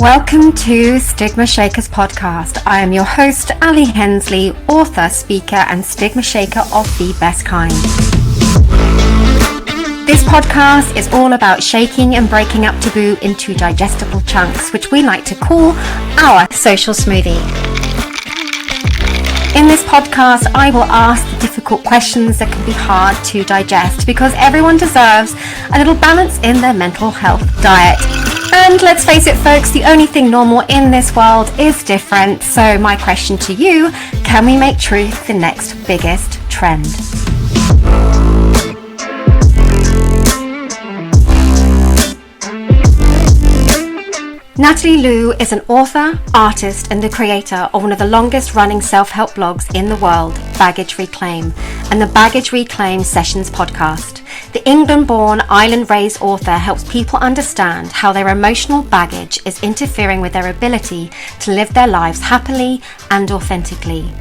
Welcome to Stigma Shakers podcast. I am your host, Ali Hensley, author, speaker, and stigma shaker of the best kind. This podcast is all about shaking and breaking up taboo into digestible chunks, which we like to call our social smoothie. In this podcast, I will ask the difficult questions that can be hard to digest because everyone deserves a little balance in their mental health diet. And let's face it, folks, the only thing normal in this world is different. So my question to you, can we make truth the next biggest trend? Natalie Lue is an author, artist, and the creator of one of the longest running self-help blogs in the world, Baggage Reclaim, and the Baggage Reclaim Sessions podcast. The England-born, island-raised author helps people understand how their emotional baggage is interfering with their ability to live their lives happily and authentically.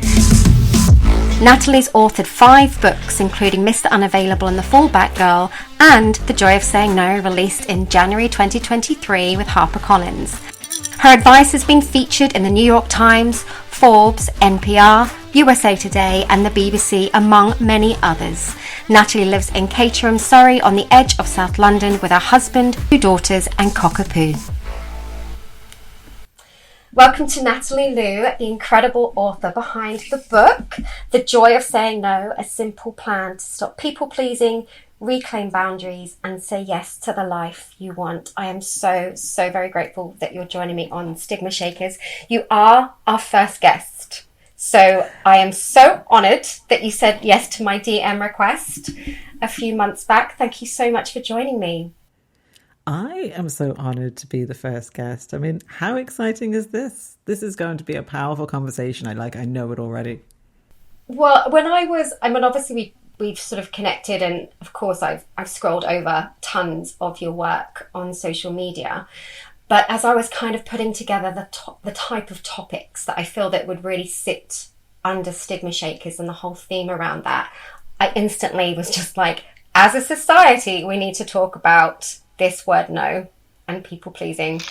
Natalie's authored 5 books, including Mr Unavailable and the Fallback Girl, and The Joy of Saying No, released in January 2023 with HarperCollins. Her advice has been featured in the New York Times, Forbes, NPR, USA Today, and the BBC, among many others. Natalie lives in Caterham, Surrey, on the edge of South London, with her husband, 2 daughters, and cockapoo. Welcome to Natalie Lue, the incredible author behind the book, The Joy of Saying No, a simple plan to stop people-pleasing, reclaim boundaries, and say yes to the life you want. I am so very grateful that you're joining me on Stigma Shakers. You are our first guest. So I am so honoured that you said yes to my DM request a few months back. Thank you so much for joining me. I am so honoured to be the first guest. I mean, how exciting is this? This is going to be a powerful conversation. I know it already. Well, obviously we've sort of connected, and of course I've scrolled over tons of your work on social media. But as I was kind of putting together the type of topics that I feel that would really sit under Stigma Shakers and the whole theme around that, I instantly was just like, as a society, we need to talk about this word no and people pleasing.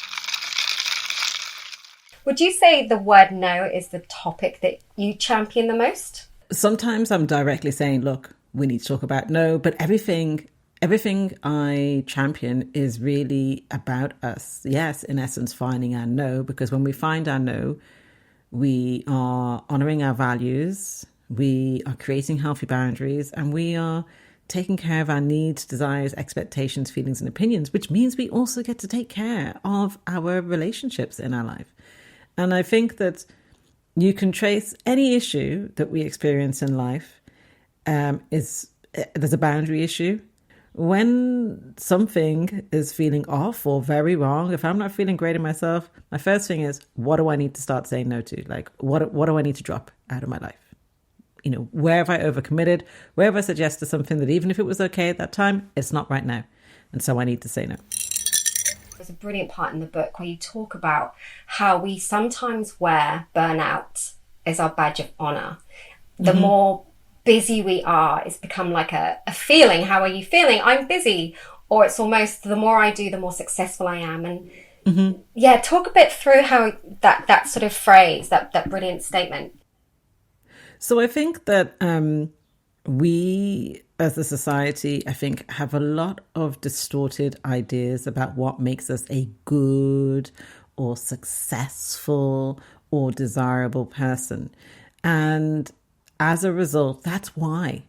Would you say the word no is the topic that you champion the most? Sometimes I'm directly saying, look, we need to talk about no, but everything I champion is really about us. Yes, in essence, finding our no, because when we find our no, we are honouring our values, we are creating healthy boundaries, and we are taking care of our needs, desires, expectations, feelings, and opinions, which means we also get to take care of our relationships in our life. And I think that you can trace any issue that we experience in life there's a boundary issue. When something is feeling off or very wrong, if I'm not feeling great in myself, my first thing is, what do I need to start saying no to? Like, what do I need to drop out of my life? You know, where have I overcommitted? Where have I suggested something that even if it was okay at that time, it's not right now. And so I need to say no. There's a brilliant part in the book where you talk about how we sometimes wear burnout as our badge of honour. The more busy we are, it's become like a feeling. How are you feeling? I'm busy. Or it's almost, the more I do, the more successful I am. And talk a bit through how that sort of phrase, that brilliant statement. So I think that we as a society, I think, have a lot of distorted ideas about what makes us a good or successful or desirable person. And as a result, that's why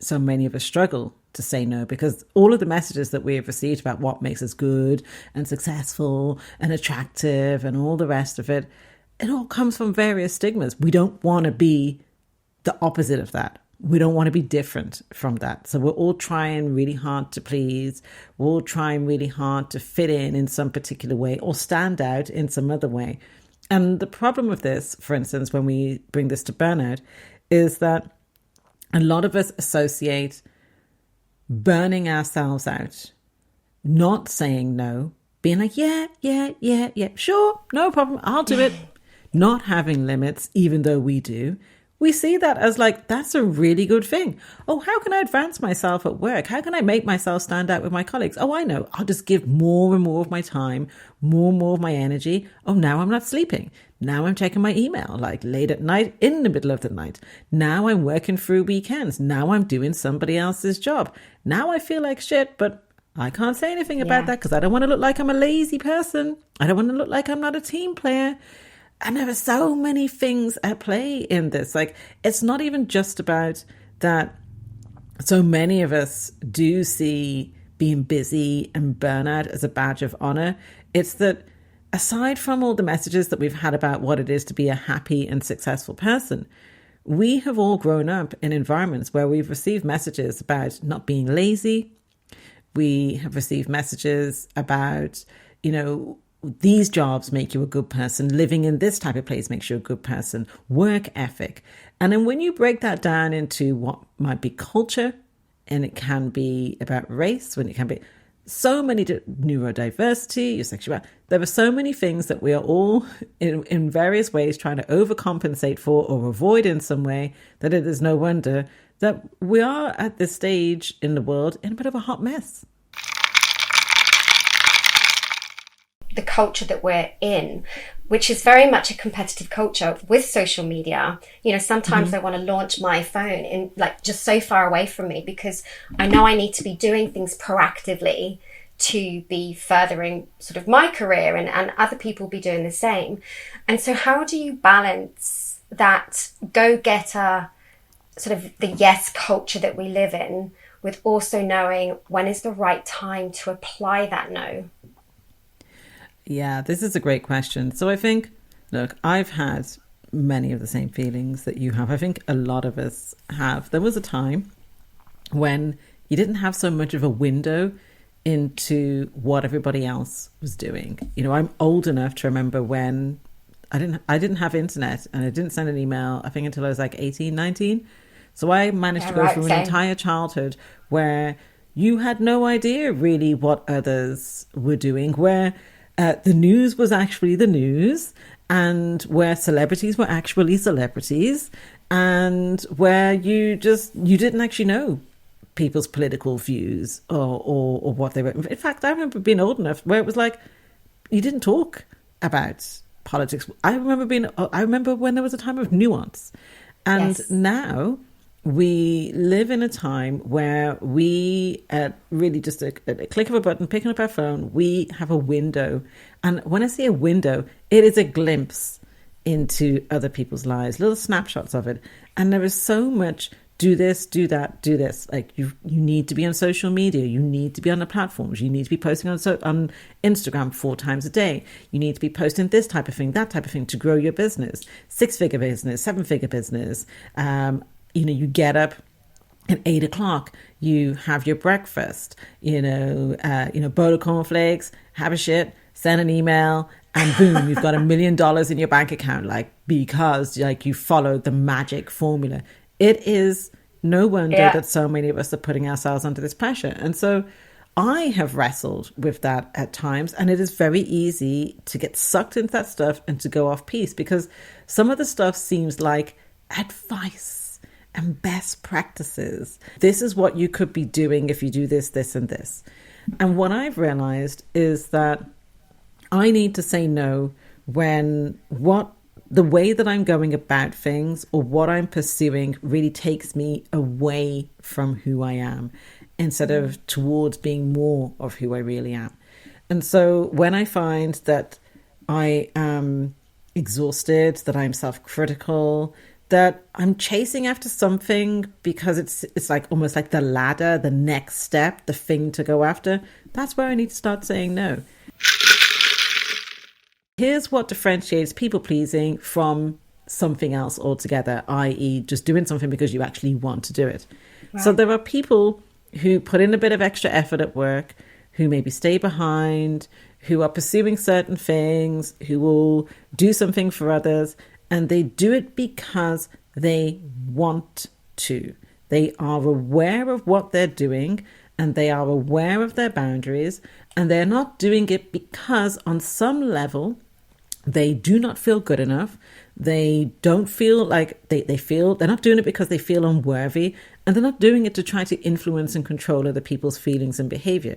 so many of us struggle to say no, because all of the messages that we have received about what makes us good and successful and attractive and all the rest of it, it all comes from various stigmas. We don't want to be the opposite of that. We don't want to be different from that. So we're all trying really hard to please. We're all trying really hard to fit in some particular way or stand out in some other way. And the problem with this, for instance, when we bring this to burnout, is that a lot of us associate burning ourselves out, not saying no, being like, yeah, sure, no problem, I'll do it. Not having limits, even though we do, we see that as like, that's a really good thing. Oh, how can I advance myself at work? How can I make myself stand out with my colleagues? Oh, I know. I'll just give more and more of my time, more and more of my energy. Oh, now I'm not sleeping. Now I'm checking my email like late at night, in the middle of the night. Now I'm working through weekends. Now I'm doing somebody else's job. Now I feel like shit, but I can't say anything about that because I don't want to look like I'm a lazy person. I don't want to look like I'm not a team player. And there are so many things at play in this. Like, it's not even just about that. So many of us do see being busy and burnout as a badge of honor. It's that aside from all the messages that we've had about what it is to be a happy and successful person, we have all grown up in environments where we've received messages about not being lazy. We have received messages about, these jobs make you a good person. Living in this type of place makes you a good person. Work ethic. And then when you break that down into what might be culture, and it can be about race, when it can be so many neurodiversity, your sexuality, there are so many things that we are all in various ways trying to overcompensate for or avoid in some way, that it is no wonder that we are at this stage in the world in a bit of a hot mess. The culture that we're in, which is very much a competitive culture with social media. Sometimes I want to launch my phone in like just so far away from me because I know I need to be doing things proactively to be furthering sort of my career and other people be doing the same. And so how do you balance that go-getter sort of the yes culture that we live in with also knowing when is the right time to apply that no? Yeah, this is a great question. So I think, look, I've had many of the same feelings that you have. I think a lot of us have. There was a time when you didn't have so much of a window into what everybody else was doing. I'm old enough to remember when I didn't have internet and I didn't send an email, I think, until I was like 18, 19. So I managed to go through an entire childhood where you had no idea really what others were doing, where the news was actually the news, and where celebrities were actually celebrities, and where you didn't actually know people's political views or what they were. In fact, I remember being old enough where it was like you didn't talk about politics. I remember when there was a time of nuance, and now we live in a time where we, really just a click of a button, picking up our phone, we have a window. And when I say a window, it is a glimpse into other people's lives, little snapshots of it. And there is so much, do this, do that, do this. Like you need to be on social media. You need to be on the platforms. You need to be posting on Instagram 4 times a day. You need to be posting this type of thing, that type of thing to grow your business, 6-figure business, 7-figure business. You get up at 8 o'clock, you have your breakfast, bowl of cornflakes, have a shit, send an email, and boom, you've got $1 million in your bank account, because you followed the magic formula. It is no wonder that so many of us are putting ourselves under this pressure. And so I have wrestled with that at times, and it is very easy to get sucked into that stuff and to go off piece, because some of the stuff seems like advice and best practices. This is what you could be doing if you do this, this, and this. And what I've realized is that I need to say no when the way that I'm going about things or what I'm pursuing really takes me away from who I am instead of towards being more of who I really am. And so when I find that I am exhausted, that I'm self-critical, that I'm chasing after something because it's like almost like the ladder, the next step, the thing to go after, that's where I need to start saying no. Here's what differentiates people pleasing from something else altogether, i.e. just doing something because you actually want to do it. Right. So there are people who put in a bit of extra effort at work, who maybe stay behind, who are pursuing certain things, who will do something for others, and they do it because they want to. They are aware of what they're doing and they are aware of their boundaries, and they're not doing it because on some level they do not feel good enough. They don't feel like they're not doing it because they feel unworthy, and they're not doing it to try to influence and control other people's feelings and behavior.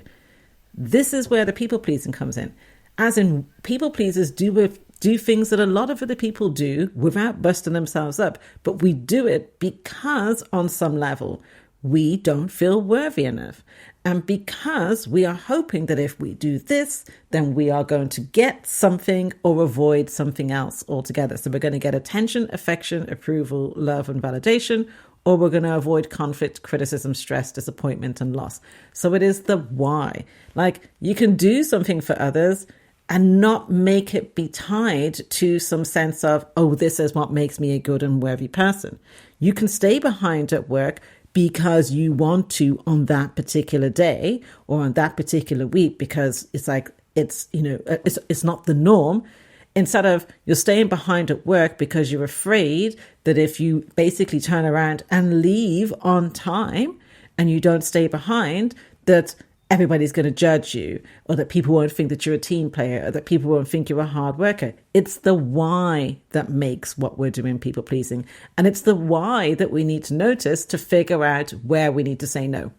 This is where the people pleasing comes in. As in, people pleasers do things that a lot of other people do without busting themselves up, but we do it because on some level we don't feel worthy enough. And because we are hoping that if we do this, then we are going to get something or avoid something else altogether. So we're going to get attention, affection, approval, love, and validation, or we're going to avoid conflict, criticism, stress, disappointment, and loss. So it is the why. Like, you can do something for others and not make it be tied to some sense of, oh, this is what makes me a good and worthy person. You can stay behind at work because you want to on that particular day or on that particular week, because it's like, it's not the norm. Instead of you're staying behind at work because you're afraid that if you basically turn around and leave on time and you don't stay behind, that everybody's going to judge you, or that people won't think that you're a team player, or that people won't think you're a hard worker. It's the why that makes what we're doing people pleasing. And it's the why that we need to notice to figure out where we need to say no.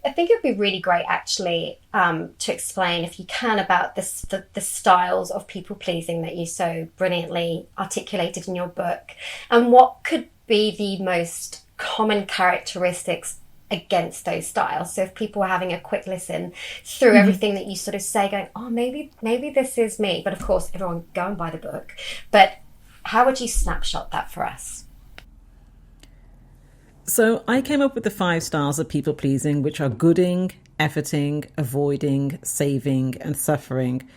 I think it would be really great, actually, to explain, if you can, about the styles of people pleasing that you so brilliantly articulated in your book, and what could be the most common characteristics against those styles. So if people were having a quick listen through everything that you sort of say, going, oh, maybe this is me. But of course, everyone go and buy the book. But how would you snapshot that for us? So I came up with the 5 styles of people pleasing, which are gooding, efforting, avoiding, saving, and suffering,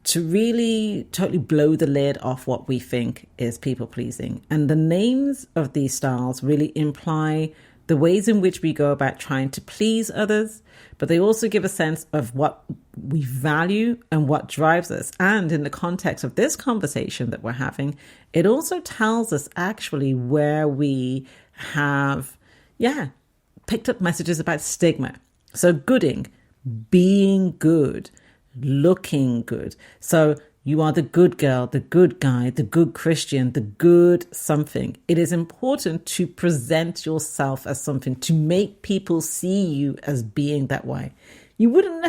to really totally blow the lid off what we think is people pleasing. And the names of these styles really imply the ways in which we go about trying to please others, but they also give a sense of what we value and what drives us. And in the context of this conversation that we're having, it also tells us actually where we have, picked up messages about stigma. So gooding, being good, looking good. So you are the good girl, the good guy, the good Christian, the good something. It is important to present yourself as something, to make people see you as being that way. You wouldn't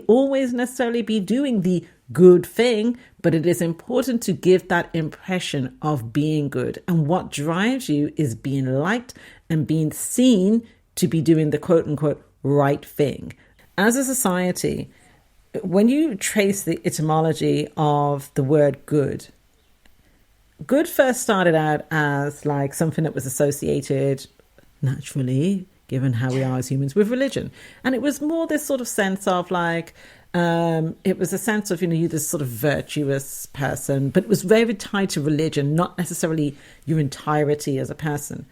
always necessarily be doing the good thing, but it is important to give that impression of being good. And what drives you is being liked and being seen to be doing the quote unquote right thing. As a society, when you trace the etymology of the word good first started out as like something that was associated naturally, given how we are as humans, with religion. And it was more this sort of sense of like, it was a sense of, you're this sort of virtuous person, but it was very tied to religion, not necessarily your entirety as a person.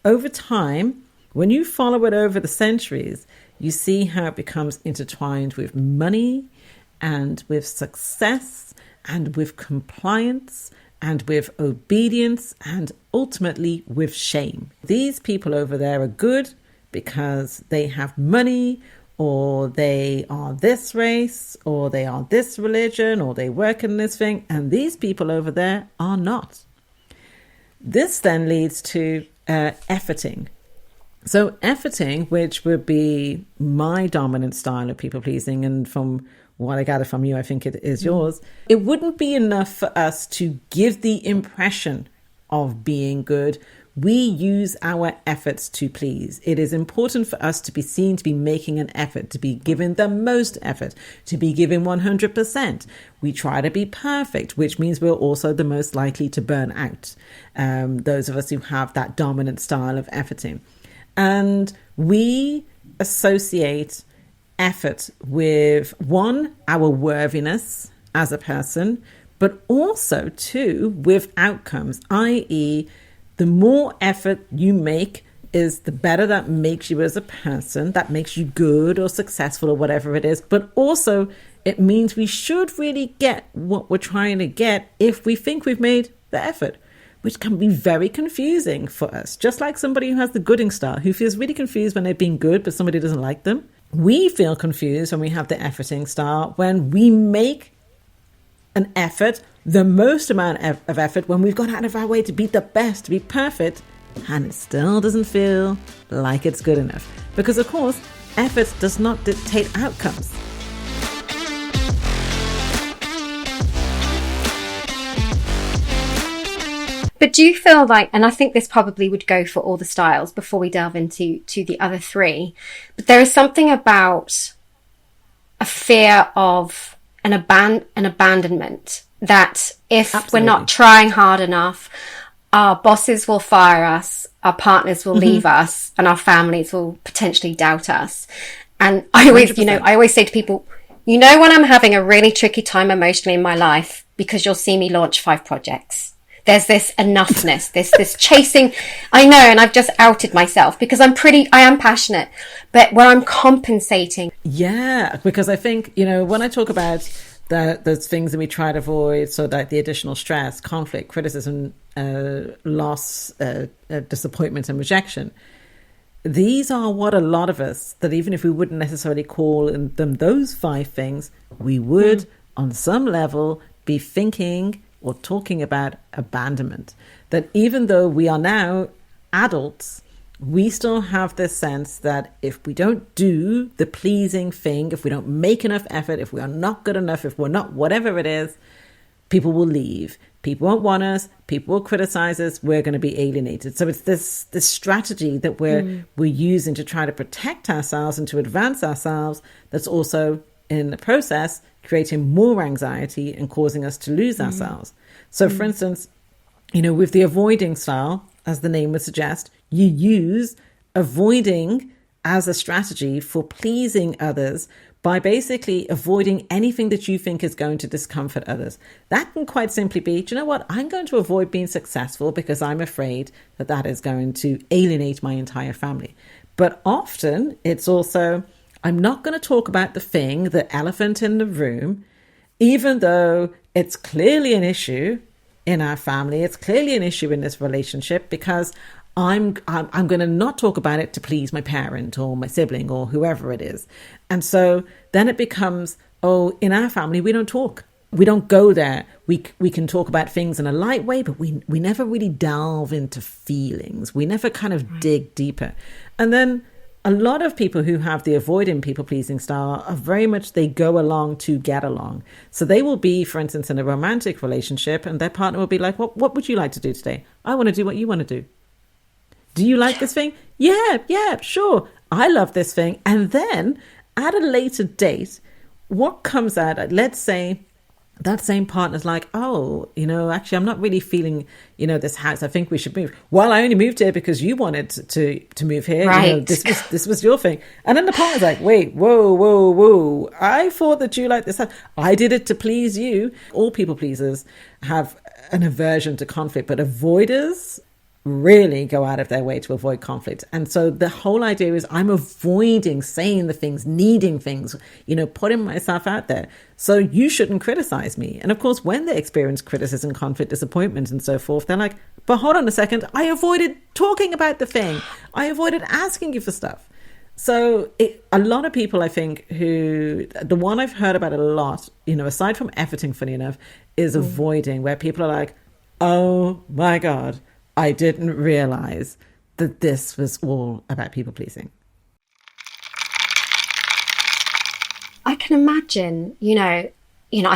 Over time, when you follow it over the centuries, you see how it becomes intertwined with money and with success and with compliance and with obedience and ultimately with shame. These people over there are good because they have money, or they are this race, or they are this religion, or they work in this thing, and these people over there are not. This then leads to efforting. So efforting, which would be my dominant style of people pleasing, and from what I gather from you, I think it is yours, it wouldn't be enough for us to give the impression of being good. We use our efforts to please. It is important for us to be seen to be making an effort, to be given the most effort, to be given 100%. We try to be perfect, which means we're also the most likely to burn out. Those of us who have that dominant style of efforting. And we associate effort with, one, our worthiness as a person, but also, two, with outcomes, i.e., the more effort you make is the better that makes you as a person, that makes you good or successful or whatever it is. But also, it means we should really get what we're trying to get if we think we've made the effort, which can be very confusing for us. Just like somebody who has the gooding style, who feels really confused when they've been good, but somebody doesn't like them. We feel confused when we have the efforting style, when we make an effort the most amount of effort when we've gone out of our way to be the best, to be perfect, and it still doesn't feel like it's good enough. Because, of course, effort does not dictate outcomes. But do you feel like, and I think this probably would go for all the styles before we delve into the other three, but there is something about a fear of an abandonment that if Absolutely. we're not trying hard enough, our bosses will fire us, our partners will leave us, and our families will potentially doubt us. And I always, 100%. I always say to people, when I'm having a really tricky time emotionally in my life, because you'll see me launch 5 projects. There's this enoughness, this chasing. I know, and I've just outed myself because I am passionate, but where I'm compensating. Yeah, because I think, when I talk about those things that we try to avoid, so that the additional stress, conflict, criticism, loss, disappointment and rejection, these are what a lot of us, that even if we wouldn't necessarily call them those 5 things, we would on some level be thinking or talking about abandonment. That even though we are now adults, we still have this sense that if we don't do the pleasing thing, if we don't make enough effort, if we are not good enough, if we're not whatever it is, people will leave. People won't want us. People will criticize us. We're going to be alienated. So it's this strategy that we're using to try to protect ourselves and to advance ourselves, that's also in the process creating more anxiety and causing us to lose ourselves. So for instance, with the avoiding style, as the name would suggest, you use avoiding as a strategy for pleasing others by basically avoiding anything that you think is going to discomfort others. That can quite simply be, do you know what? I'm going to avoid being successful because I'm afraid that is going to alienate my entire family. But often it's also, I'm not going to talk about the thing, the elephant in the room, even though it's clearly an issue in our family. It's clearly an issue in this relationship, because I'm going to not talk about it to please my parent or my sibling or whoever it is. And so then it becomes, in our family, we don't talk. We don't go there. We can talk about things in a light way, but we never really delve into feelings. We never kind of dig deeper. And then a lot of people who have the avoiding people-pleasing style are very much, they go along to get along. So they will be, for instance, in a romantic relationship, and their partner will be like, what would you like to do today? I want to do what you want to do. Do you like this thing? Yeah, sure. I love this thing. And then at a later date, what comes out, let's say that same partner's like, actually, I'm not really feeling, this house. I think we should move. Well, I only moved here because you wanted to move here. Right. This was your thing. And then the partner's like, wait, whoa. I thought that you liked this house. I did it to please you. All people pleasers have an aversion to conflict, but avoiders really go out of their way to avoid conflict. And so the whole idea is, I'm avoiding saying the things, needing things, putting myself out there. So you shouldn't criticize me. And of course, when they experience criticism, conflict, disappointment and so forth, they're like, but hold on a second, I avoided talking about the thing. I avoided asking you for stuff. So a lot of people, I think, the one I've heard about a lot, aside from efforting, funny enough, is avoiding, where people are like, oh my God, I didn't realize that this was all about people pleasing. I can imagine, I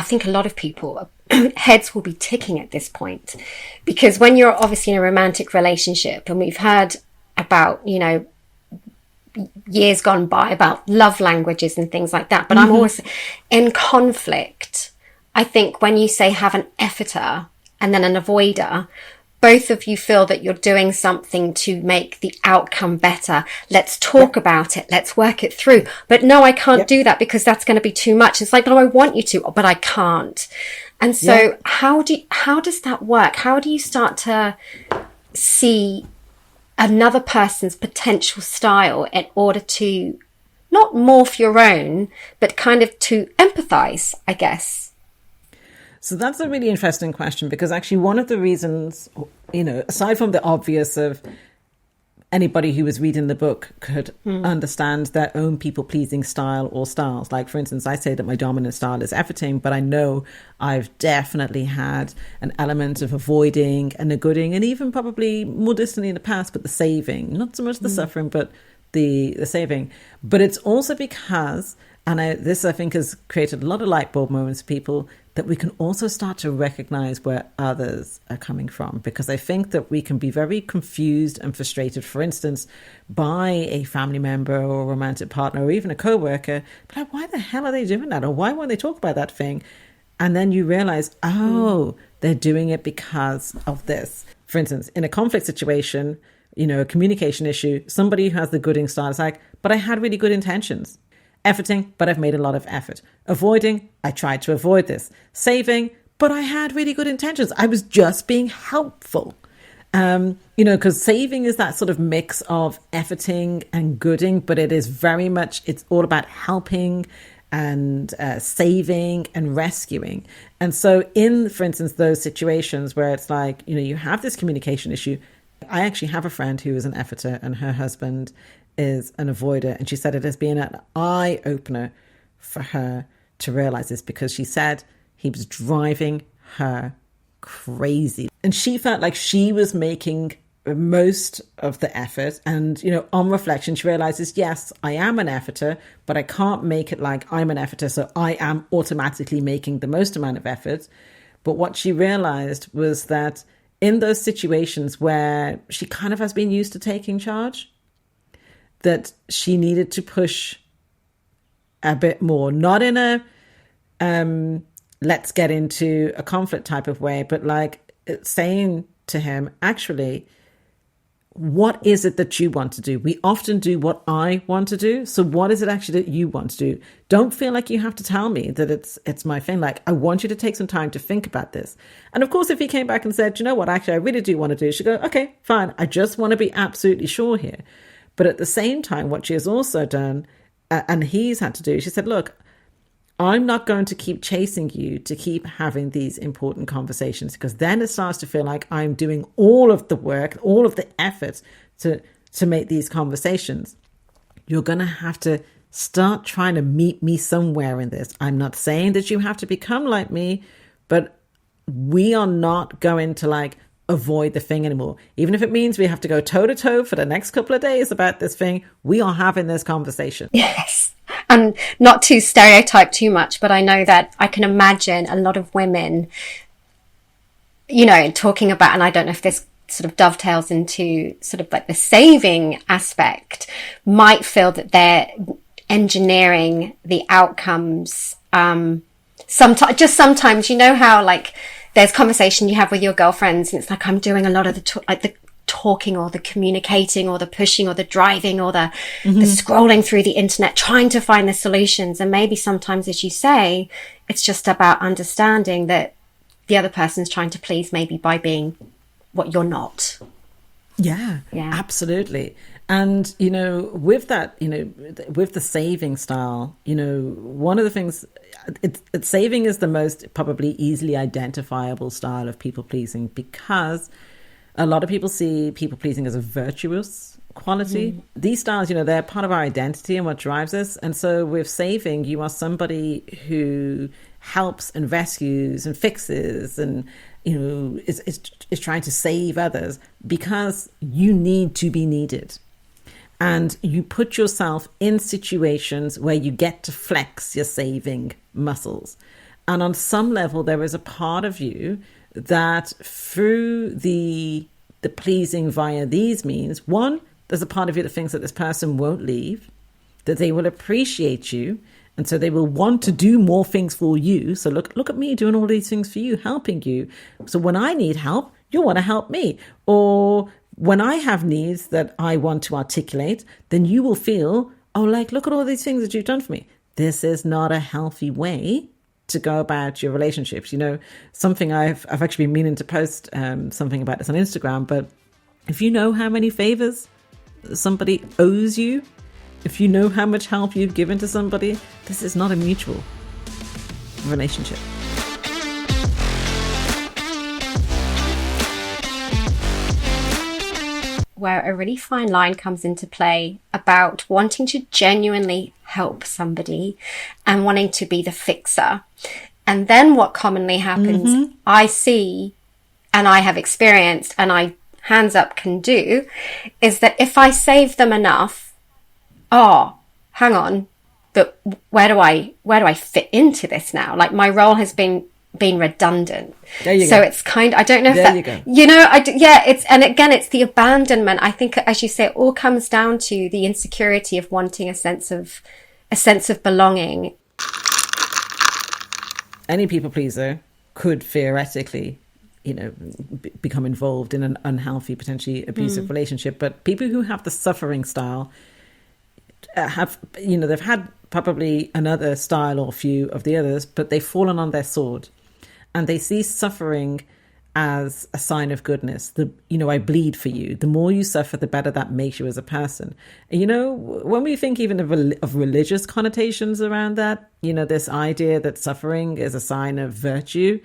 think a lot of people, heads will be ticking at this point, because when you're obviously in a romantic relationship, and we've heard about, years gone by about love languages and things like that, but I'm always in conflict. I think when you say have an efforter and then an avoider, both of you feel that you're doing something to make the outcome better. Let's talk about it. Let's work it through. But no, I can't do that because that's going to be too much. It's like, no, I want you to, but I can't. And so how does that work? How do you start to see another person's potential style in order to not morph your own, but kind of to empathize, I guess? So that's a really interesting question, because actually one of the reasons, aside from the obvious of anybody who was reading the book could understand their own people-pleasing style or styles. Like, for instance, I say that my dominant style is efforting, but I know I've definitely had an element of avoiding and negotiating, and even probably more distantly in the past, but the saving. Not so much the suffering, but the saving. But it's also because, and this I think has created a lot of light bulb moments for people, that we can also start to recognize where others are coming from. Because I think that we can be very confused and frustrated, for instance, by a family member or a romantic partner or even a co-worker. But like, why the hell are they doing that? Or why won't they talk about that thing? And then you realize, they're doing it because of this. For instance, in a conflict situation, a communication issue, somebody who has the gooding style is like, but I had really good intentions. Efforting, but I've made a lot of effort. Avoiding, I tried to avoid this. Saving, but I had really good intentions. I was just being helpful. Because saving is that sort of mix of efforting and gooding, but it is very much, it's all about helping and saving and rescuing. And so for instance, those situations where it's like, you have this communication issue. I actually have a friend who is an efforter and her husband is an avoider. And she said it has been an eye-opener for her to realize this, because she said he was driving her crazy. And she felt like she was making most of the effort. And, on reflection, she realizes, yes, I am an efforter, but I can't make it like I'm an efforter, so I am automatically making the most amount of effort. But what she realized was that in those situations where she kind of has been used to taking charge, that she needed to push a bit more, not in a let's get into a conflict type of way, but like saying to him, actually, what is it that you want to do? We often do what I want to do. So what is it actually that you want to do? Don't feel like you have to tell me that it's my thing. Like, I want you to take some time to think about this. And of course, if he came back and said, you know what, actually, I really do want to do, she'd go, okay, fine. I just want to be absolutely sure here. But at the same time, what she has also done, and he's had to do, she said, look, I'm not going to keep chasing you to keep having these important conversations, because then it starts to feel like I'm doing all of the work, all of the effort to make these conversations. You're going to have to start trying to meet me somewhere in this. I'm not saying that you have to become like me, but we are not going to avoid the thing anymore. Even if it means we have to go toe to toe for the next couple of days about this thing, we are having this conversation. Yes. And not to stereotype too much, but I know that I can imagine a lot of women, talking about, and I don't know if this sort of dovetails into sort of like the saving aspect, might feel that they're engineering the outcomes. Sometimes, how there's conversation you have with your girlfriends and it's like, I'm doing a lot of the talking or the communicating or the pushing or the driving or the scrolling through the internet, trying to find the solutions. And maybe sometimes, as you say, it's just about understanding that the other person's trying to please, maybe by being what you're not. Yeah, absolutely. And, with that, with the saving style, one of the things, saving is the most probably easily identifiable style of people pleasing, because a lot of people see people pleasing as a virtuous quality. These styles, they're part of our identity and what drives us. And so with saving, you are somebody who helps and rescues and fixes and, is trying to save others because you need to be needed. And you put yourself in situations where you get to flex your saving muscles. And on some level, there is a part of you that through the pleasing via these means, one, there's a part of you that thinks that this person won't leave, that they will appreciate you, and so they will want to do more things for you. So look at me doing all these things for you, helping you. So when I need help, you'll want to help me. Or when I have needs that I want to articulate, then you will feel, look at all these things that you've done for me. This is not a healthy way to go about your relationships. Something I've actually been meaning to post something about this on Instagram, but if you know how many favors somebody owes you, if you know how much help you've given to somebody, this is not a mutual relationship. where a really fine line comes into play about wanting to genuinely help somebody and wanting to be the fixer. And then what commonly happens, I see, and I have experienced, and I, hands up, can do, is that if I save them enough, hang on, but where do I fit into this now? Like, my role has been redundant. There you so go. It's kind, I don't know if there that, you go. it's, and again, it's the abandonment. I think, as you say, it all comes down to the insecurity of wanting a sense of belonging. Any people pleaser could theoretically, become involved in an unhealthy, potentially abusive relationship. But people who have the suffering style have, they've had probably another style or a few of the others, but they've fallen on their sword, and they see suffering as a sign of goodness. I bleed for you. The more you suffer, the better that makes you as a person. And, when we think even of religious connotations around that, this idea that suffering is a sign of virtue,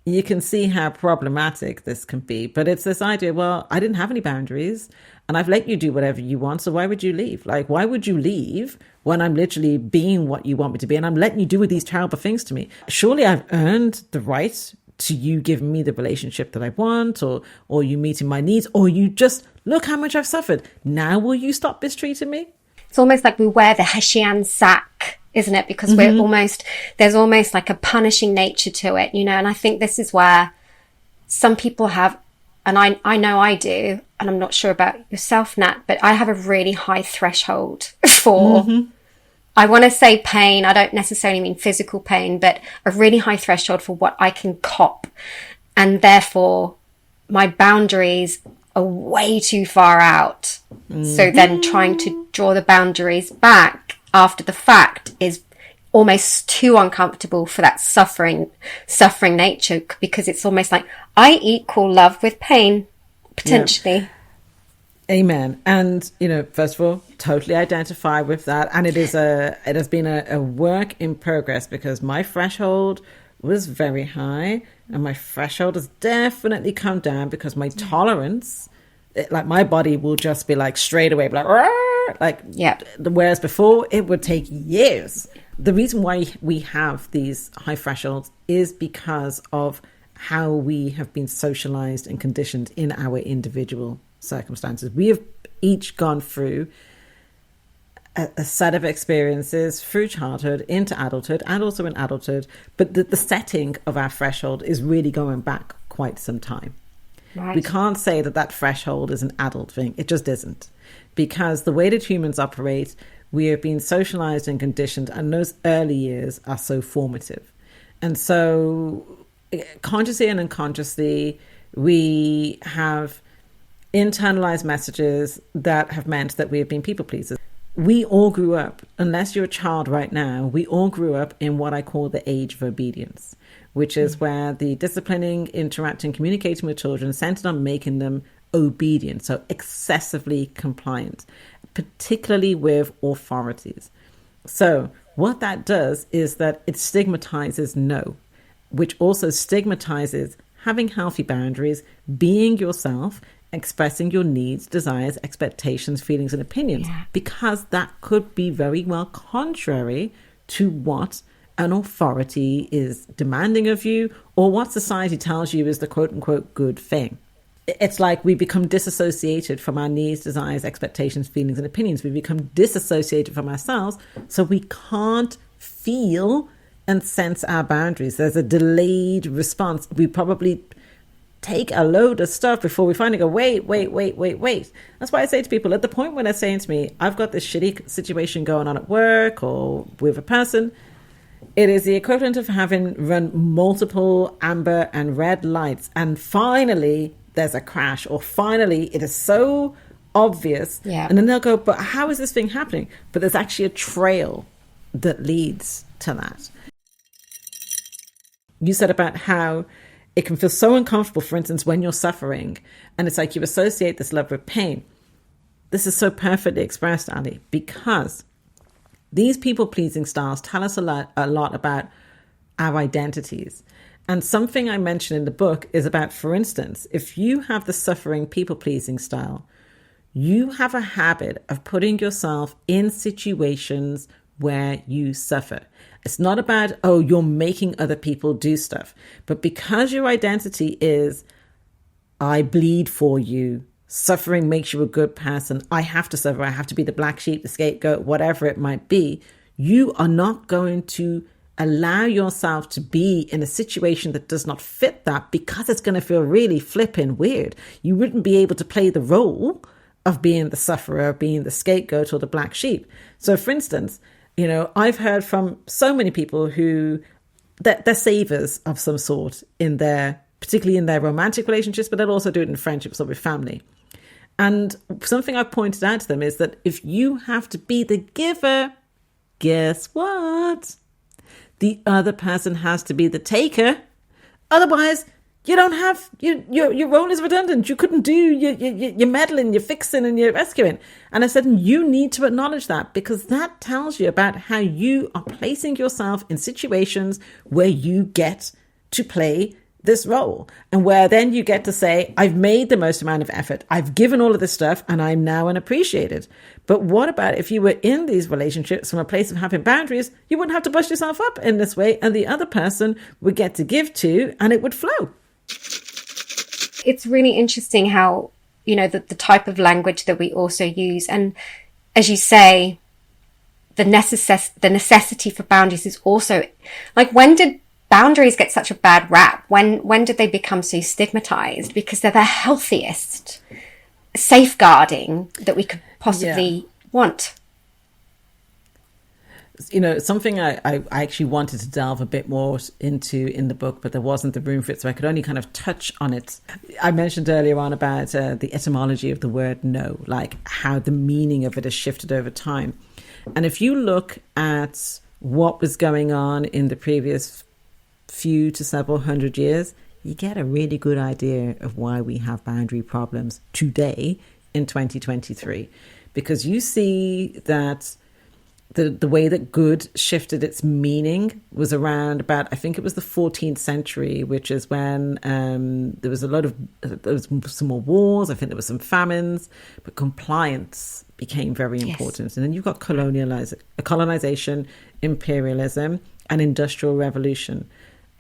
you can see how problematic this can be. But it's this idea, well, I didn't have any boundaries and I've let you do whatever you want. So why would you leave? Like, why would you leave when I'm literally being what you want me to be and I'm letting you do these terrible things to me? Surely I've earned the right to you giving me the relationship that I want, or you meeting my needs, or you just look how much I've suffered. Now will you stop mistreating me? It's almost like we wear the Hessian sack, isn't it? Because there's almost like a punishing nature to it, and I think this is where some people have, and I know I do, and I'm not sure about yourself, Nat, but I have a really high threshold for, I want to say pain. I don't necessarily mean physical pain, but a really high threshold for what I can cop. And therefore my boundaries are way too far out. So then trying to draw the boundaries back after the fact is almost too uncomfortable for that suffering nature, because it's almost like I equal love with pain, potentially. Yeah. Amen. And, first of all, totally identify with that. And it has been a work in progress, because my threshold was very high and my threshold has definitely come down, because my tolerance, like my body will just be like straight away, whereas before it would take years. The reason why we have these high thresholds is because of how we have been socialized and conditioned in our individual circumstances. We have each gone through a set of experiences through childhood into adulthood and also in adulthood, but the setting of our threshold is really going back quite some time. Right. We can't say that threshold is an adult thing. It just isn't, because the way that humans operate, we have been socialized and conditioned, and those early years are so formative. And so consciously and unconsciously, we have internalized messages that have meant that we have been people pleasers. We all grew up, unless you're a child right now, we all grew up in what I call the age of obedience, which is where the disciplining, interacting, communicating with children centered on making them obedient, so excessively compliant, particularly with authorities. So what that does is that it stigmatizes no, which also stigmatizes having healthy boundaries, being yourself, expressing your needs, desires, expectations, feelings, and opinions, because that could be very well contrary to what an authority is demanding of you, or what society tells you is the quote-unquote good thing. It's like we become disassociated from our needs, desires, expectations, feelings, and opinions. We become disassociated from ourselves, so we can't feel and sense our boundaries. There's a delayed response. We probably take a load of stuff before we finally go, wait. That's why I say to people, at the point when they're saying to me, I've got this shitty situation going on at work or with a person, it is the equivalent of having run multiple amber and red lights, and finally there's a crash, or finally it is so obvious. And then they'll go, but how is this thing happening? But there's actually a trail that leads to that. You said about how it can feel so uncomfortable, for instance, when you're suffering, and it's like you associate this love with pain. This is so perfectly expressed, Ali, because these people-pleasing styles tell us a lot about our identities. And something I mentioned in the book is about, for instance, if you have the suffering people-pleasing style, you have a habit of putting yourself in situations where you suffer. It's not about, oh, you're making other people do stuff. But because your identity is, I bleed for you, suffering makes you a good person, I have to suffer, I have to be the black sheep, the scapegoat, whatever it might be, you are not going to allow yourself to be in a situation that does not fit that, because it's going to feel really flipping weird. You wouldn't be able to play the role of being the sufferer, being the scapegoat or the black sheep. So for instance, you know, I've heard from so many people who they're savers of some sort in their, particularly in their romantic relationships, but they'll also do it in friendships or with family. And something I've pointed out to them is that if you have to be the giver, guess what? The other person has to be the taker. Otherwise, you don't have, your role is redundant. You couldn't do your meddling, your fixing and your rescuing. And I said, you need to acknowledge that, because that tells you about how you are placing yourself in situations where you get to play this role, and where then you get to say, I've made the most amount of effort, I've given all of this stuff, and I'm now unappreciated. But what about if you were in these relationships from a place of having boundaries? You wouldn't have to bust yourself up in this way, and the other person would get to give to, and it would flow. It's really interesting how, you know, the type of language that we also use, and as you say, the necessity for boundaries is also, like, when did boundaries get such a bad rap? When did they become so stigmatized? Because they're the healthiest safeguarding that we could possibly want. You know, something I actually wanted to delve a bit more into in the book, but there wasn't the room for it, so I could only kind of touch on it. I mentioned earlier on about the etymology of the word no, like how the meaning of it has shifted over time. And if you look at what was going on in the previous few to several hundred years, you get a really good idea of why we have boundary problems today in 2023. Because you see that the way that good shifted its meaning was around about, I think it was the 14th century, which is when there was there was some more wars, I think there was some famines, but compliance became very important. And then you've got colonization, imperialism, and industrial revolution.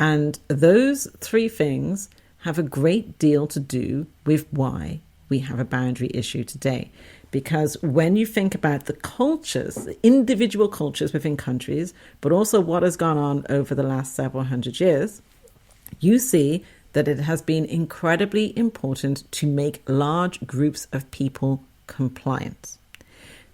And those three things have a great deal to do with why we have a boundary issue today. Because when you think about the cultures, the individual cultures within countries, but also what has gone on over the last several hundred years, you see that it has been incredibly important to make large groups of people compliant.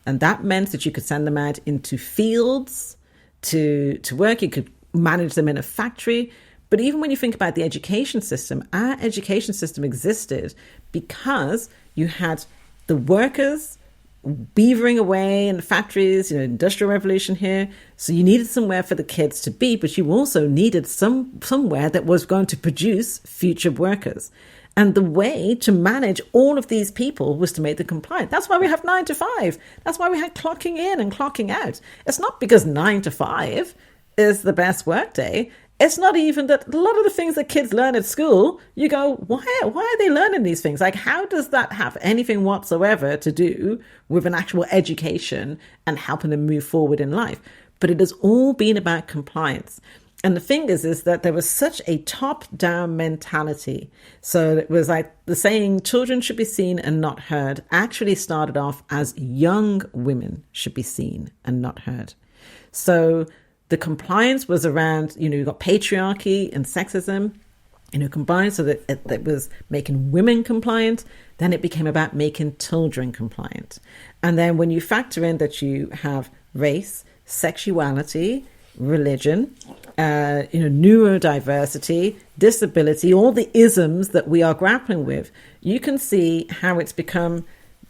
And that meant that you could send them out into fields to work. You could manage them in a factory. But even when you think about the education system, our education system existed because you had the workers beavering away in the factories, you know, industrial revolution here. So you needed somewhere for the kids to be, but you also needed somewhere that was going to produce future workers. And the way to manage all of these people was to make them compliant. That's why we have 9 to 5. That's why we had clocking in and clocking out. It's not because 9 to 5 is the best work day. It's not even that a lot of the things that kids learn at school, you go, why are they learning these things? Like, how does that have anything whatsoever to do with an actual education and helping them move forward in life? But it has all been about compliance. And the thing is that there was such a top-down mentality. So it was like the saying, children should be seen and not heard, actually started off as young women should be seen and not heard. So the compliance was around, you know, you got patriarchy and sexism, you know, combined, so that it was making women compliant. Then it became about making children compliant. And then when you factor in that you have race, sexuality, religion, neurodiversity, disability, all the isms that we are grappling with, you can see how it's become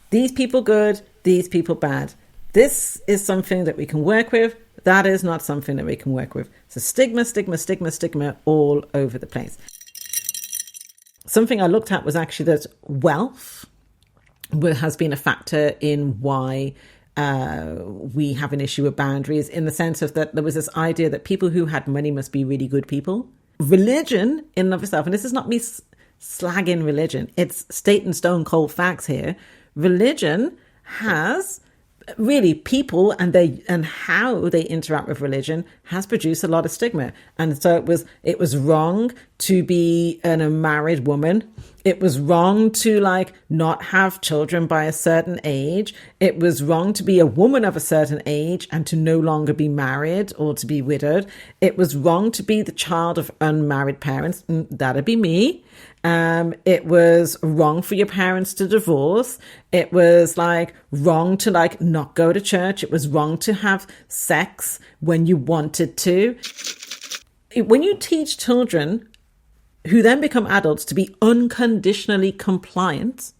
these people good, these people bad. This is something that we can work with. That is not something that we can work with. So stigma, stigma, stigma, stigma all over the place. Something I looked at was actually that wealth has been a factor in why we have an issue with boundaries, in the sense of that there was this idea that people who had money must be really good people. Religion in and of itself, and this is not me slagging religion, it's stating stone cold facts here. religion has really people and how they interact with religion has produced a lot of stigma. And so it was wrong to be a married woman. It was wrong to not have children by a certain age. It was wrong to be a woman of a certain age and to no longer be married or to be widowed. It was wrong to be the child of unmarried parents. That'd be me. It was wrong for your parents to divorce. It was wrong to not go to church. It was wrong to have sex when you wanted to. When you teach children who then become adults to be unconditionally compliant,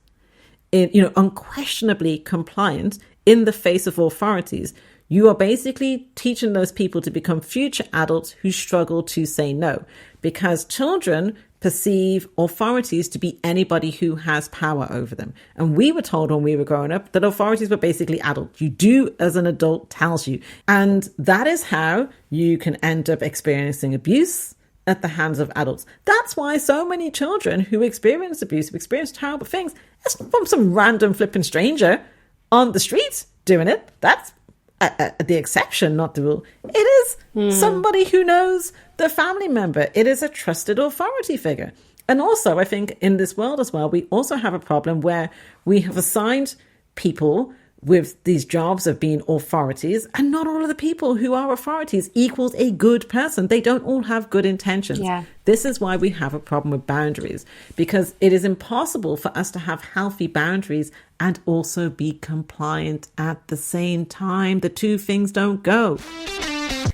unquestionably compliant in the face of authorities, you are basically teaching those people to become future adults who struggle to say no, because children perceive authorities to be anybody who has power over them. And we were told when we were growing up that authorities were basically adults. You do as an adult tells you. And that is how you can end up experiencing abuse at the hands of adults. That's why so many children who experience abuse, who experience terrible things, it's from some random flipping stranger on the street doing it. That's the exception, not the rule. It is somebody who knows the family member. It is a trusted authority figure. And also, I think in this world as well, we also have a problem where we have assigned people with these jobs of being authorities, and not all of the people who are authorities equals a good person. They don't all have good intentions. Yeah. This is why we have a problem with boundaries, because it is impossible for us to have healthy boundaries and also be compliant at the same time. The two things don't go.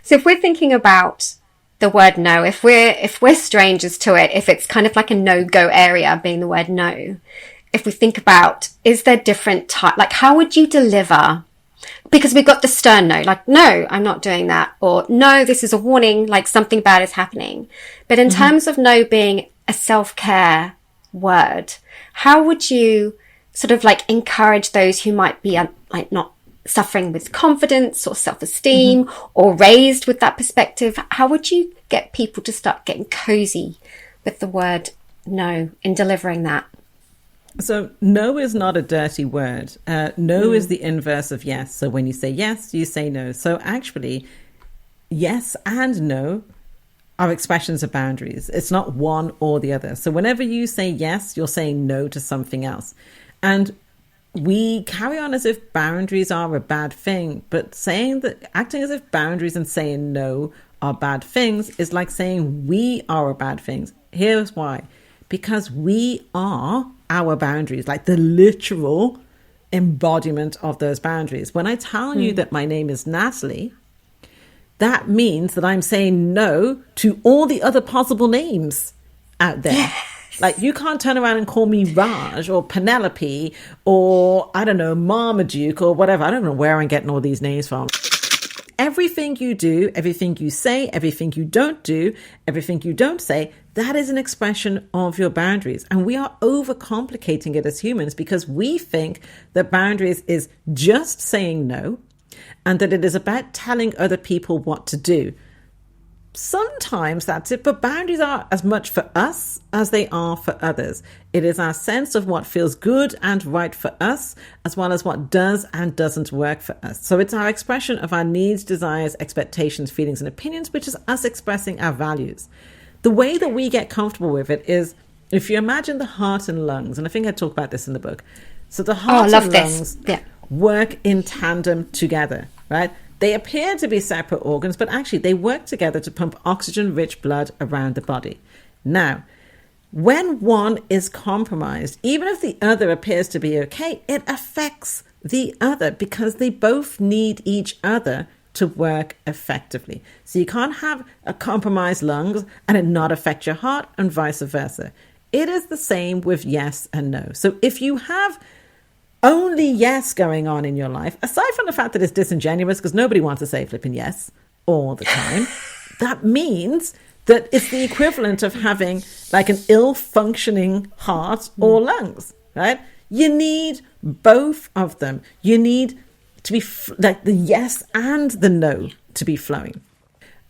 So if we're thinking about the word no, if we're strangers to it, if it's kind of like a no-go area being the word no, if we think about, is there different type, how would you deliver? Because we've got the stern no, no, I'm not doing that. Or no, this is a warning, something bad is happening. But in terms of no being a self-care word, how would you sort of encourage those who might be not suffering with confidence or self-esteem or raised with that perspective? How would you get people to start getting cozy with the word no in delivering that? So no is not a dirty word. No is the inverse of yes. So when you say yes, you say no. So actually, yes and no are expressions of boundaries. It's not one or the other. So whenever you say yes, you're saying no to something else. And we carry on as if boundaries are a bad thing, but acting as if boundaries and saying no are bad things is like saying we are a bad thing. Here's why. Because we are our boundaries, the literal embodiment of those boundaries. When I tell you that my name is Natalie, that means that I'm saying no to all the other possible names out there. Yes. You can't turn around and call me Raj or Penelope or, I don't know, Marmaduke or whatever. I don't know where I'm getting all these names from. Everything you do, everything you say, everything you don't do, everything you don't say, that is an expression of your boundaries. And we are overcomplicating it as humans because we think that boundaries is just saying no and that it is about telling other people what to do. Sometimes that's it, but boundaries are as much for us as they are for others. It is our sense of what feels good and right for us, as well as what does and doesn't work for us. So it's our expression of our needs, desires, expectations, feelings, and opinions, which is us expressing our values. The way that we get comfortable with it is if you imagine the heart and lungs, and I think I talk about this in the book. So the heart and lungs work in tandem together, right? They appear to be separate organs, but actually they work together to pump oxygen-rich blood around the body. Now, when one is compromised, even if the other appears to be okay, it affects the other because they both need each other to work effectively. So you can't have a compromised lungs and it not affect your heart and vice versa. It is the same with yes and no. So if you have only yes going on in your life, aside from the fact that it's disingenuous because nobody wants to say flipping yes all the time, that means that it's the equivalent of having an ill-functioning heart or lungs, right? You need both of them. You need to be the yes and the no to be flowing.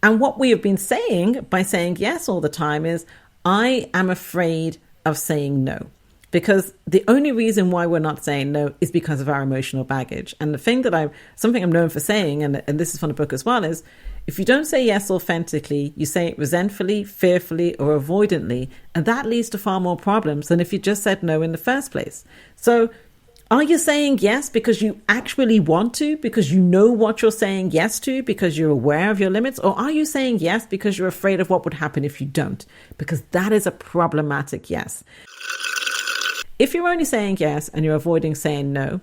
And what we have been saying by saying yes all the time is, I am afraid of saying no. because the only reason why we're not saying no is because of our emotional baggage. And the thing that something I'm known for saying, and this is from the book as well, is if you don't say yes authentically, you say it resentfully, fearfully, or avoidantly, and that leads to far more problems than if you just said no in the first place. So are you saying yes because you actually want to, because you know what you're saying yes to, because you're aware of your limits? Or are you saying yes because you're afraid of what would happen if you don't? Because that is a problematic yes. If you're only saying yes and you're avoiding saying no,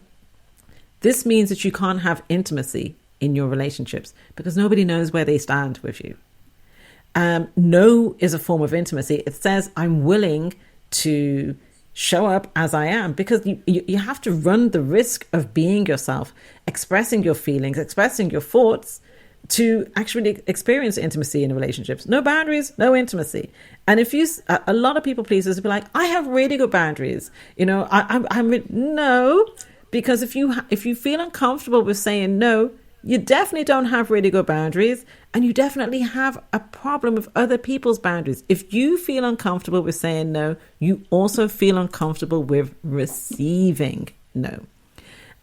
this means that you can't have intimacy in your relationships because nobody knows where they stand with you. No is a form of intimacy. It says, I'm willing to show up as I am, because you have to run the risk of being yourself, expressing your feelings, expressing your thoughts, to actually experience intimacy in relationships. No boundaries, no intimacy. And if a lot of people pleasers will be like, I have really good boundaries. No, because if you feel uncomfortable with saying no, you definitely don't have really good boundaries, and you definitely have a problem with other people's boundaries. If you feel uncomfortable with saying no, you also feel uncomfortable with receiving no.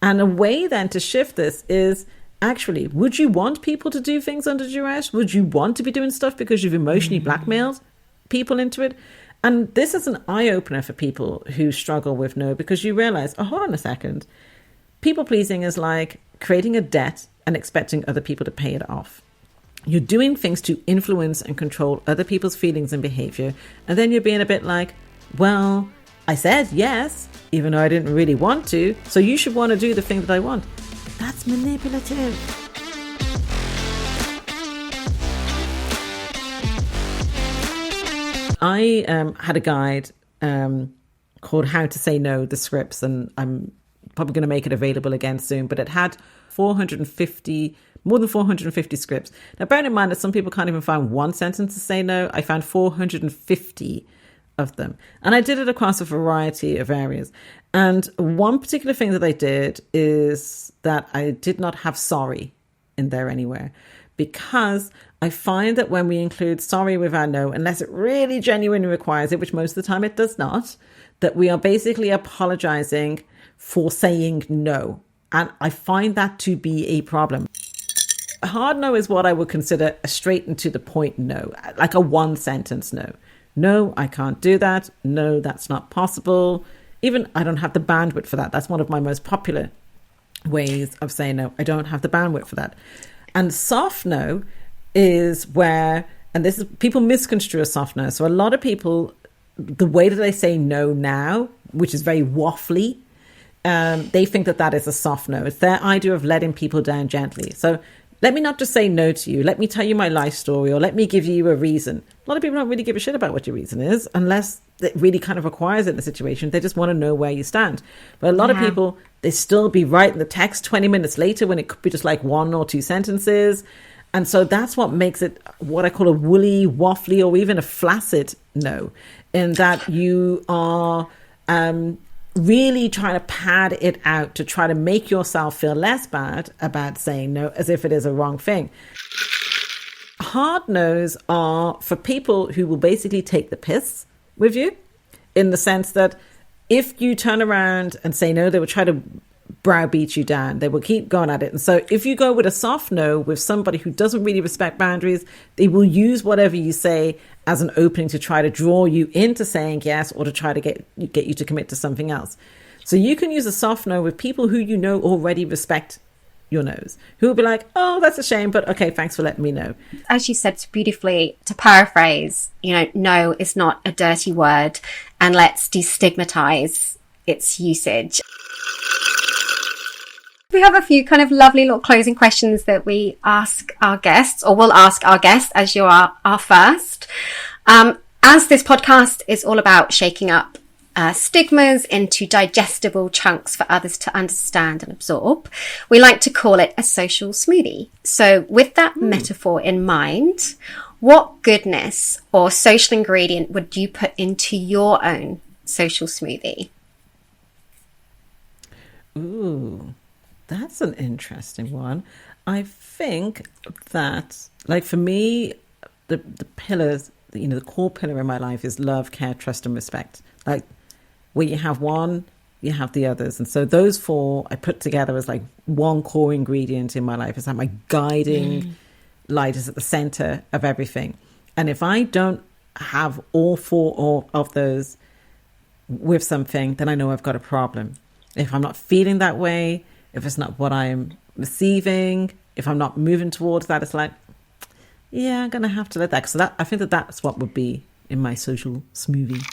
And a way then to shift this is, actually, would you want people to do things under duress? Would you want to be doing stuff because you've emotionally blackmailed people into it? And this is an eye-opener for people who struggle with no, because you realize, oh, hold on a second. People pleasing is like creating a debt and expecting other people to pay it off. You're doing things to influence and control other people's feelings and behavior. And then you're being a bit like, well, I said yes, even though I didn't really want to. So you should want to do the thing that I want. That's manipulative. I had a guide called How to Say No, the scripts, and I'm probably going to make it available again soon, but it had more than 450 scripts. Now, bearing in mind that some people can't even find one sentence to say no, I found 450 of them. And I did it across a variety of areas. And one particular thing that I did is that I did not have sorry in there anywhere, because I find that when we include sorry with our no, unless it really genuinely requires it, which most of the time it does not, that we are basically apologizing for saying no. And I find that to be a problem. A hard no is what I would consider a straight and to the point no, like a one sentence no. No, I can't do that. No, that's not possible. Even I don't have the bandwidth for that. That's one of my most popular ways of saying no. I don't have the bandwidth for that. And soft no is where, and this is, people misconstrue a soft no. So a lot of people, the way that they say no now, which is very waffly, they think that is a soft no. It's their idea of letting people down gently. So let me not just say no to you. Let me tell you my life story, or let me give you a reason. A lot of people don't really give a shit about what your reason is unless it really kind of requires it in the situation. They just want to know where you stand. But a lot of people, they still be writing the text 20 minutes later when it could be just like one or two sentences. And so that's what makes it what I call a woolly, waffly, or even a flaccid no, in that you are really trying to pad it out to try to make yourself feel less bad about saying no, as if it is a wrong thing. Hard no's are for people who will basically take the piss with you, in the sense that if you turn around and say no, they will try to browbeat you down. They will keep going at it. And so if you go with a soft no with somebody who doesn't really respect boundaries, they will use whatever you say as an opening to try to draw you into saying yes, or to try to get you to commit to something else. So you can use a soft no with people who you know already respect your no's, who will be like, oh, that's a shame, but okay, thanks for letting me know. As you said so beautifully, to paraphrase, no is not a dirty word, and let's destigmatize its usage. We have a few kind of lovely little closing questions that we ask our guests, or will ask our guests, as you are our first. As this podcast is all about shaking up stigmas into digestible chunks for others to understand and absorb, we like to call it a social smoothie. So with that metaphor in mind, what goodness or social ingredient would you put into your own social smoothie? Ooh, that's an interesting one. I think that, like, for me, the pillars, the core pillar in my life is love, care, trust, and respect. Like, where you have one, you have the others. And so those four I put together as like one core ingredient in my life. It's like my guiding light is at the center of everything. And if I don't have all four of those with something, then I know I've got a problem. If I'm not feeling that way, if it's not what I'm receiving, if I'm not moving towards that, it's like, yeah, I'm going to have to let that. So that, I think that's what would be in my social smoothie.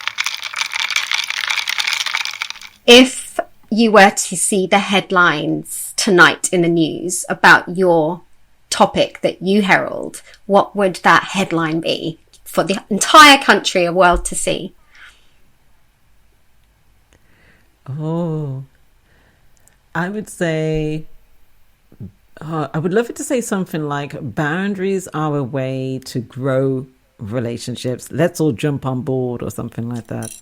If you were to see the headlines tonight in the news about your topic that you herald, what would that headline be for the entire country or world to see? Oh, I would say, I would love it to say something like, boundaries are a way to grow relationships. Let's all jump on board, or something like that.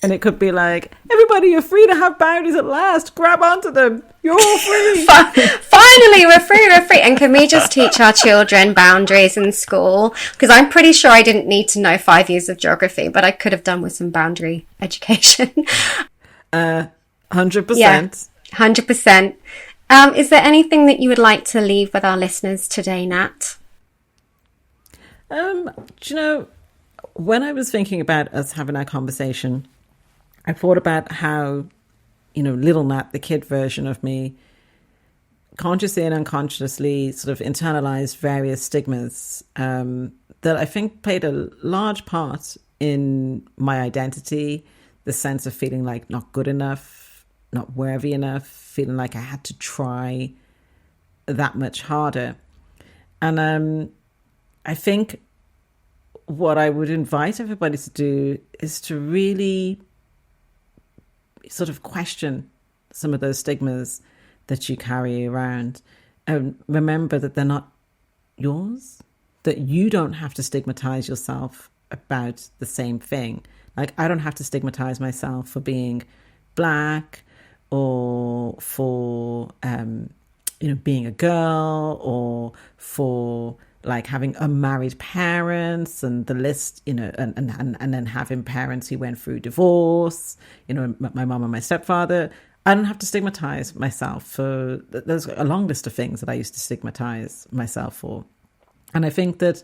And it could be like, everybody, you're free to have boundaries at last. Grab onto them. You're all free. Finally, we're free. And can we just teach our children boundaries in school? Because I'm pretty sure I didn't need to know 5 years of geography, but I could have done with some boundary education. 100%. Yeah, 100%. Is there anything that you would like to leave with our listeners today, Nat? Do you know, when I was thinking about us having our conversation, I thought about how, little Nat, the kid version of me, consciously and unconsciously sort of internalized various stigmas that I think played a large part in my identity, the sense of feeling like not good enough, not worthy enough, feeling like I had to try that much harder. And I think what I would invite everybody to do is to really sort of question some of those stigmas that you carry around, and remember that they're not yours, that you don't have to stigmatize yourself about the same thing. Like, I don't have to stigmatize myself for being Black, or for being a girl, or for like having unmarried parents, and the list, and then having parents who went through divorce, my mom and my stepfather. I don't have to stigmatize myself for, there's a long list of things that I used to stigmatize myself for. And I think that,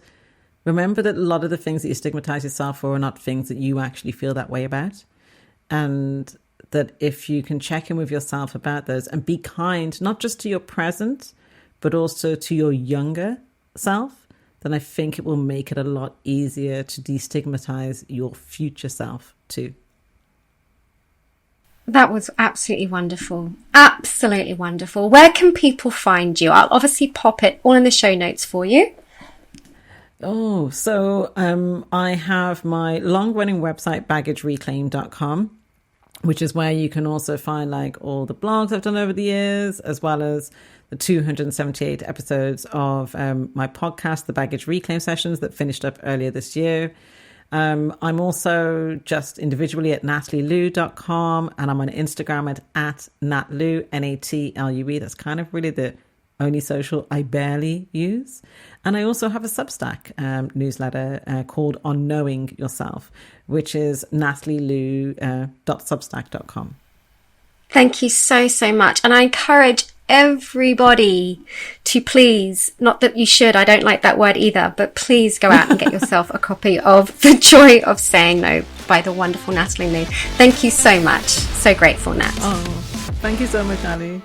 remember that a lot of the things that you stigmatize yourself for are not things that you actually feel that way about. And that if you can check in with yourself about those and be kind, not just to your present, but also to your younger self, then I think it will make it a lot easier to destigmatize your future self too. That was absolutely wonderful. Absolutely wonderful. Where can people find you? I'll obviously pop it all in the show notes for you. Oh, so I have my long-running website, baggagereclaim.com, which is where you can also find like all the blogs I've done over the years, as well as the 278 episodes of my podcast, the Baggage Reclaim Sessions, that finished up earlier this year. I'm also just individually at natalielue.com, and I'm on Instagram at natlue, Natlue. That's kind of really the only social I barely use. And I also have a Substack newsletter called On Knowing Yourself, which is natalielue.substack.com. Thank you so, so much. And I encourage everybody to please, not that you should, I don't like that word either, but please go out and get yourself a copy of The Joy of Saying No by the wonderful Natalie Lue. Thank you so much. So grateful, Nat. Oh, thank you so much, Ali.